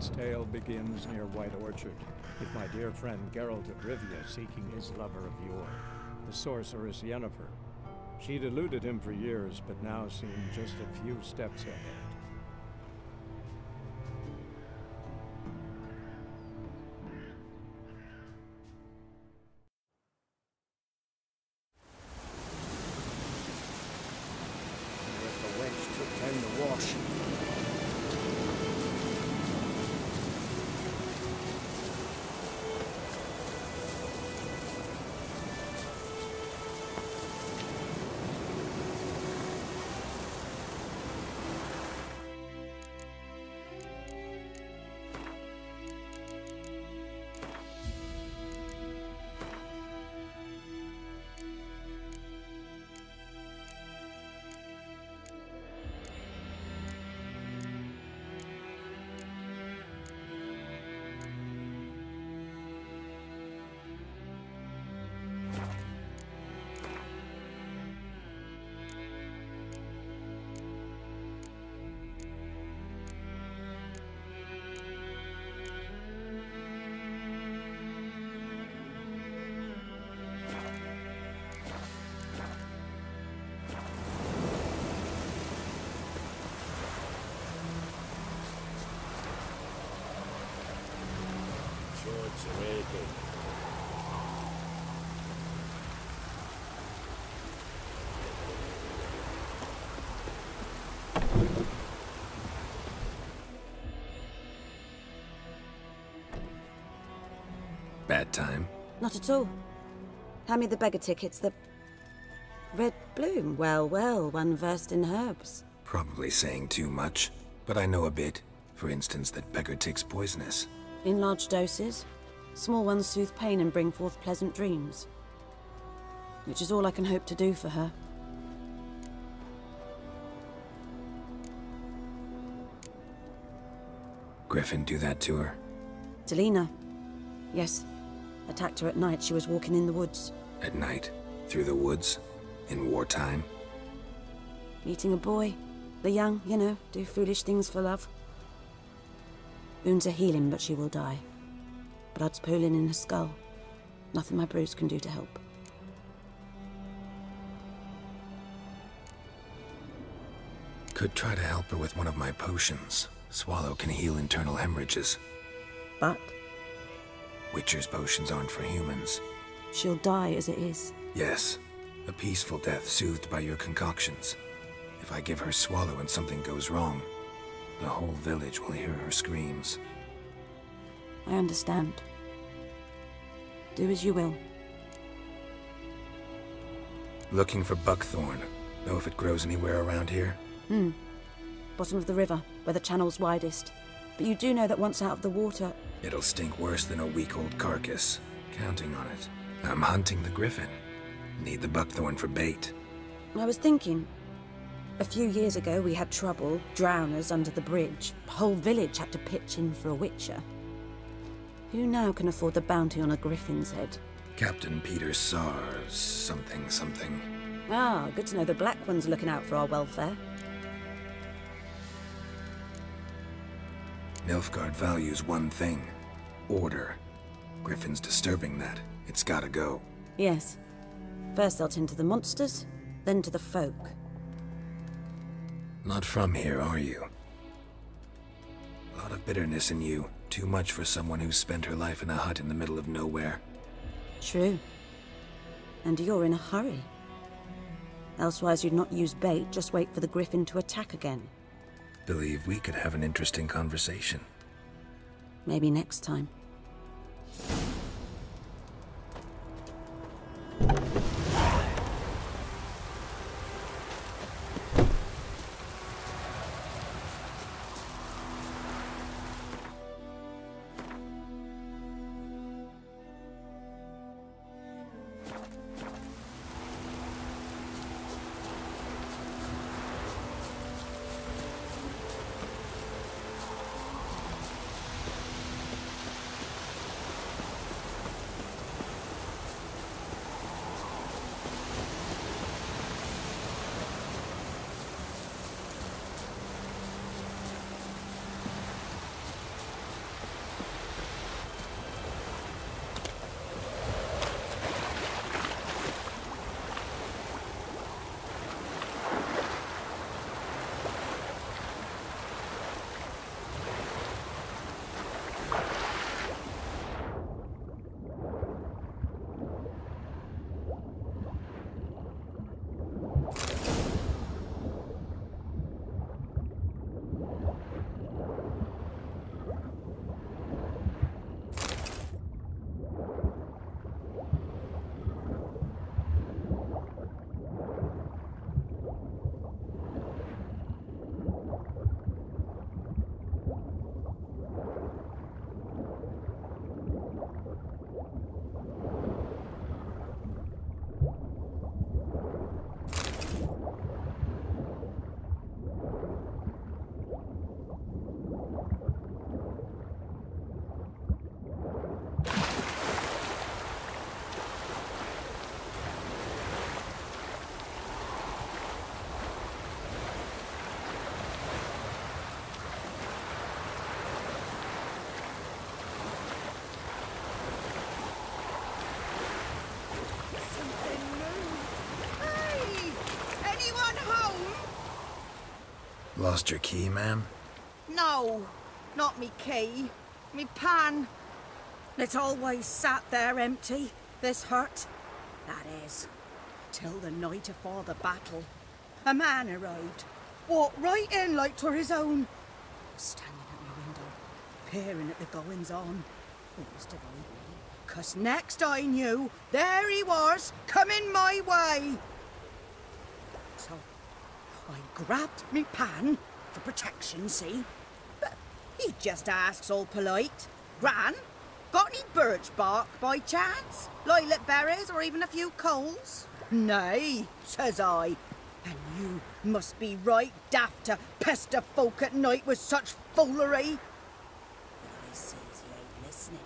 This tale begins near White Orchard, with my dear friend Geralt of Rivia seeking his lover of yore, the sorceress Yennefer. She'd eluded him for years, but now seemed just a few steps ahead. The wench took time to wash. Bad time? Not at all. Hand me the beggar tickets, the... Red bloom. Well, well, one versed in herbs. Probably saying too much, but I know a bit. For instance, that beggar tick's poisonous. In large doses. Small ones soothe pain and bring forth pleasant dreams. Which is all I can hope to do for her. Griffin do that to her? Delina. Yes. Attacked her at night. She was walking in the woods. At night? Through the woods? In wartime? Meeting a boy. The young, you know, do foolish things for love. Wounds are healing, but she will die. Blood's pooling in her skull. Nothing my bruise can do to help. Could try to help her with one of my potions. Swallow can heal internal hemorrhages. But? Witcher's potions aren't for humans. She'll die as it is. Yes. A peaceful death soothed by your concoctions. If I give her Swallow and something goes wrong, the whole village will hear her screams. I understand. Do as you will. Looking for buckthorn. Know if it grows anywhere around here? Bottom of the river, where the channel's widest. But you do know that once out of the water... It'll stink worse than a week-old carcass. Counting on it. I'm hunting the griffin. Need the buckthorn for bait. I was thinking... A few years ago we had trouble, drowners under the bridge. The whole village had to pitch in for a witcher. Who now can afford the bounty on a griffin's head? Captain Peter Sars... something. Ah, good to know the Black One's looking out for our welfare. Nilfgaard values one thing. Order. Griffin's disturbing that. It's gotta go. Yes. First they'll tend to the monsters, then to the folk. Not from here, are you? A lot of bitterness in you. Too much for someone who's spent her life in a hut in the middle of nowhere. True. And you're in a hurry. Elsewise you'd not use bait, just wait for the griffin to attack again. Believe we could have an interesting conversation. Maybe next time. Lost your key, ma'am? No, not me key. Me pan. It's always sat there empty, this hut. That is, till the night afore the battle. A man arrived, walked right in like 'twere his own. Standing at my window, peering at the goings-on. What was to be? 'Cause next I knew, there he was, coming my way. So I grabbed me pan for protection, see? But he just asks all polite, Gran, got any birch bark by chance? Lilac berries or even a few coals? Nay, says I. And you must be right daft to pester folk at night with such foolery. But I sees he ain't listening.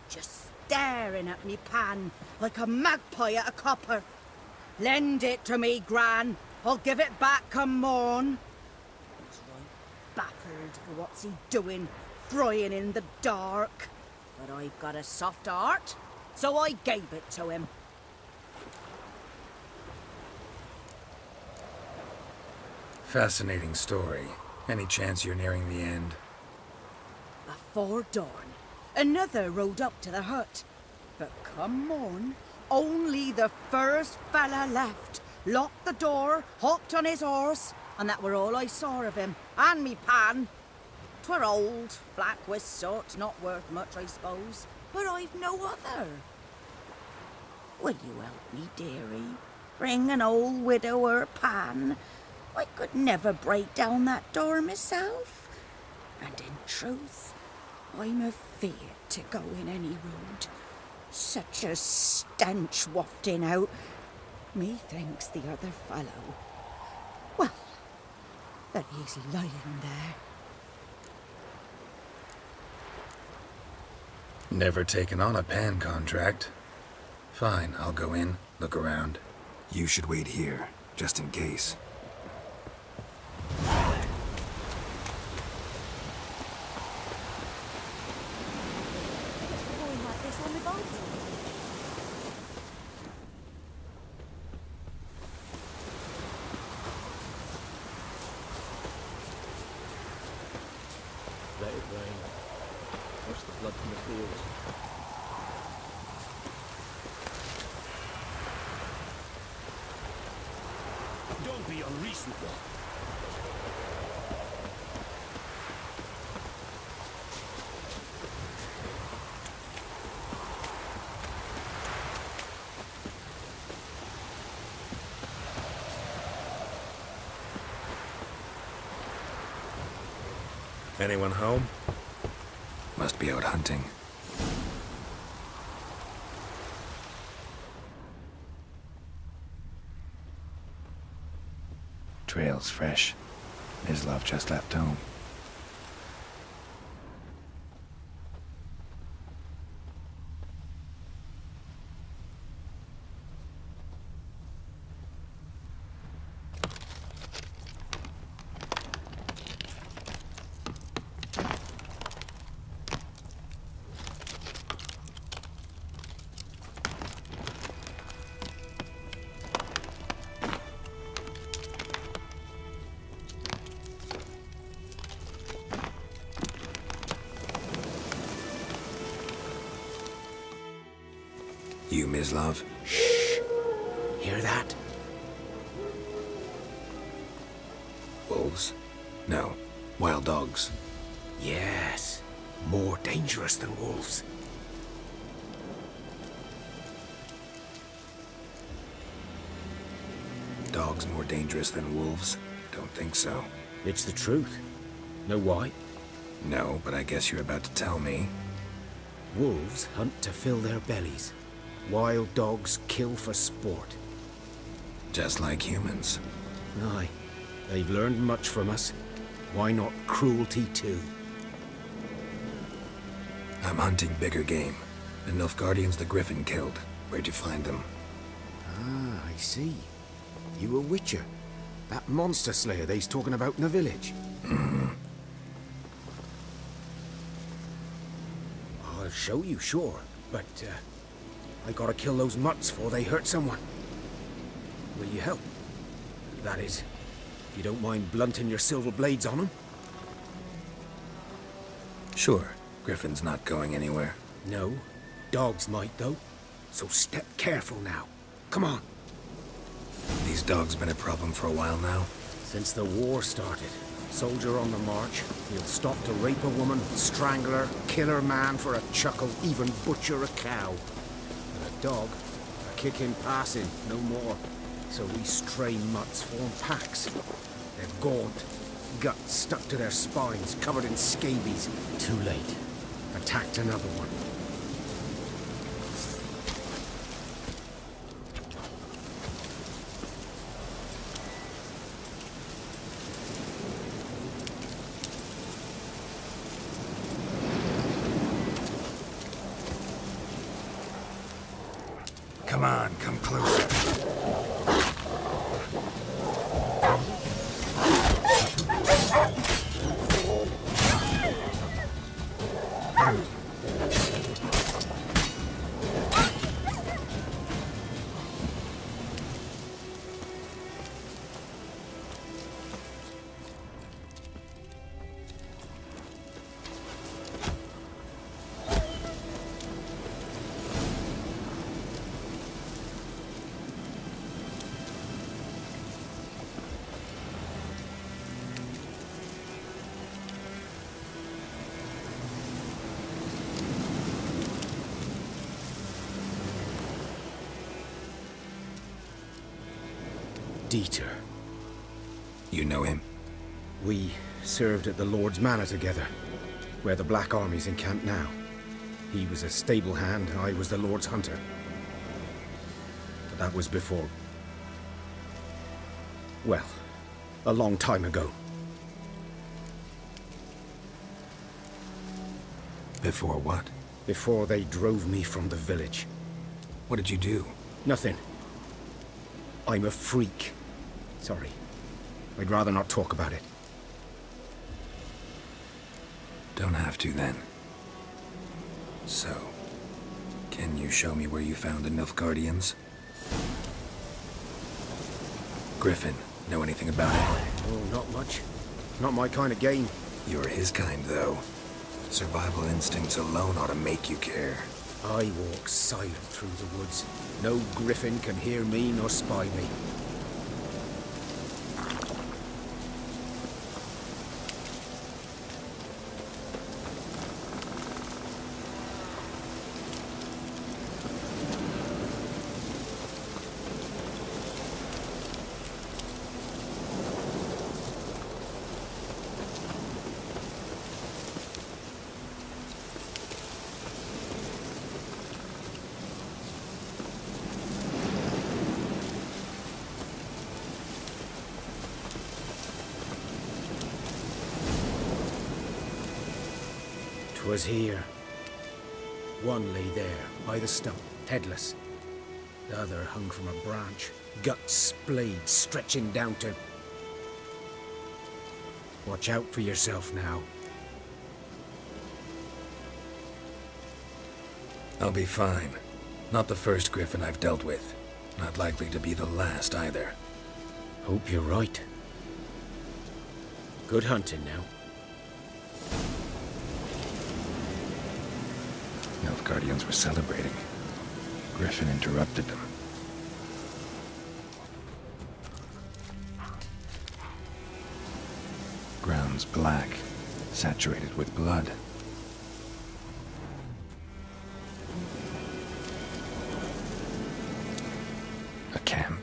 Just staring at me pan like a magpie at a copper. Lend it to me, Gran. I'll give it back come morn. He's right baffled for what's he doing, frying in the dark. But I've got a soft heart, so I gave it to him. Fascinating story. Any chance you're nearing the end? Before dawn, another rode up to the hut. But come morn, only the first fella left. Locked the door, hopped on his horse, and that were all I saw of him, and me pan. 'Twere old, black with soot, not worth much, I suppose, but I've no other. Will you help me, dearie? Bring an old widower pan. I could never break down that door myself. And in truth, I'm afeard to go in any road. Such a stench wafting out. Methinks the other fellow, well, that he's lying there. Never taken on a pan contract. Fine, I'll go in, look around. You should wait here, just in case. Let it rain. Wash the blood from the fields. Don't be unreasonable. Anyone home? Must be out hunting. Trail's fresh. His love just left home. You, Mislav? Shh! Hear that? Wolves? No. Wild dogs. Yes. More dangerous than wolves. Dogs more dangerous than wolves? Don't think so. It's the truth. Know why? No, but I guess you're about to tell me. Wolves hunt to fill their bellies. Wild dogs kill for sport. Just like humans. Aye. They've learned much from us. Why not cruelty too? I'm hunting bigger game. The Nilfgaardians the Griffin killed. Where'd you find them? Ah, I see. You a witcher. That monster slayer they's talking about in the village. Mm-hmm. I'll show you, sure. But, I gotta kill those mutts before they hurt someone. Will you help? That is, If you don't mind blunting your silver blades on him. Sure, Griffin's not going anywhere. No, dogs might though. So step careful now. Come on. These dogs been a problem for a while now? Since the war started. Soldier on the march. He'll stop to rape a woman, strangle her, kill her man for a chuckle, even butcher a cow. But a dog, a kick in passing, no more. So these stray mutts form packs. They're gaunt, guts stuck to their spines, covered in scabies. Too late. Attacked another one. Come on, come closer. Dieter. You know him? We served at the Lord's Manor together, where the Black Army's encamped now. He was a stable hand, I was the Lord's hunter. But that was before... well, a long time ago. Before what? Before they drove me from the village. What did you do? Nothing. I'm a freak. Sorry. I'd rather not talk about it. Don't have to, then. So, can you show me where you found the Nilfgaardians? Griffin, know anything about it? Oh, not much. Not my kind of game. You're his kind, though. Survival instincts alone ought to make you care. I walk silent through the woods. No griffin can hear me nor spy me. Was here. One lay there, by the stump, headless. The other hung from a branch, guts splayed, stretching down to... Watch out for yourself now. I'll be fine. Not the first griffin I've dealt with. Not likely to be the last, either. Hope you're right. Good hunting now. Nilfgaardians were celebrating. Griffin interrupted them. Ground's black, saturated with blood. A camp.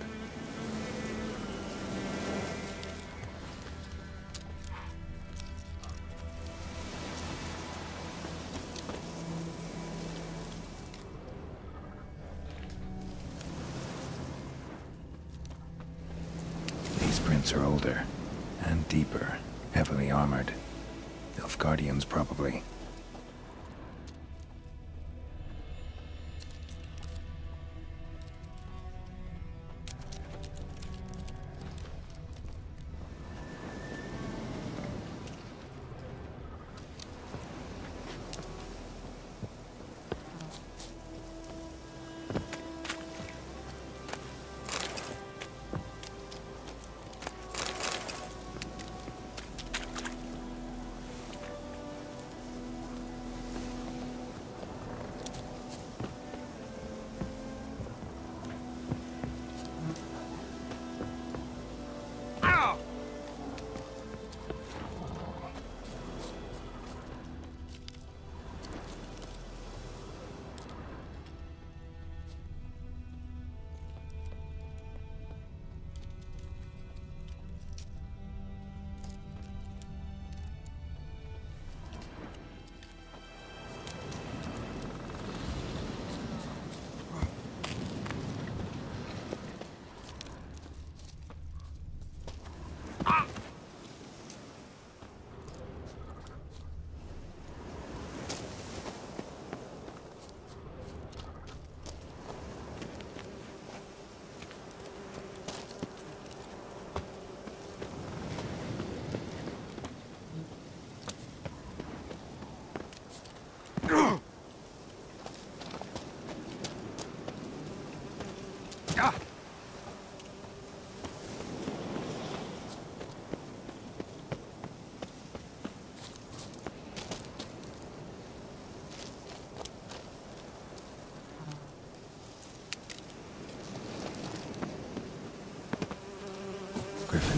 Are older and deeper, heavily armored. Nilfgaardians, probably.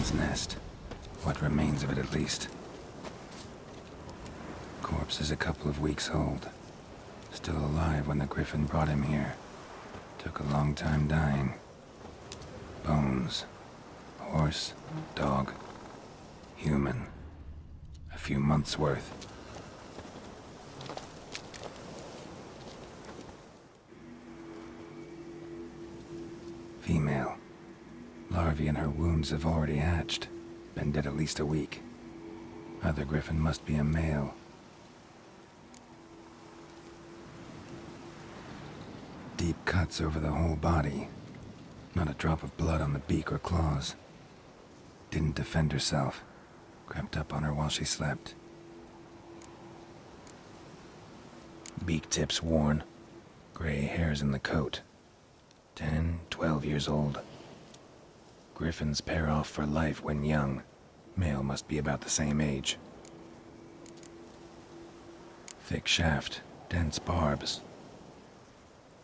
griffin's nest. What remains of it, at least. Corpse is a couple of weeks old. Still alive when the griffin brought him here. Took a long time dying. Bones. Horse, dog, human. A few months' worth. Female. Larvae in her wounds have already hatched. Been dead at least a week. Other griffin must be a male. Deep cuts over the whole body. Not a drop of blood on the beak or claws. Didn't defend herself. Crept up on her while she slept. Beak tips worn. Gray hairs in the coat. 10, 12 years old. Griffins pair off for life when young. Male must be about the same age. Thick shaft, dense barbs.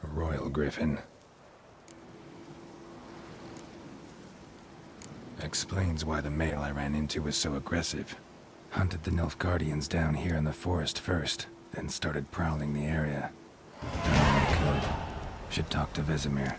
A royal griffin. Explains why the male I ran into was so aggressive. Hunted the Nilfgaardians down here in the forest first, then started prowling the area. Done all I could. Should talk to Vesemir.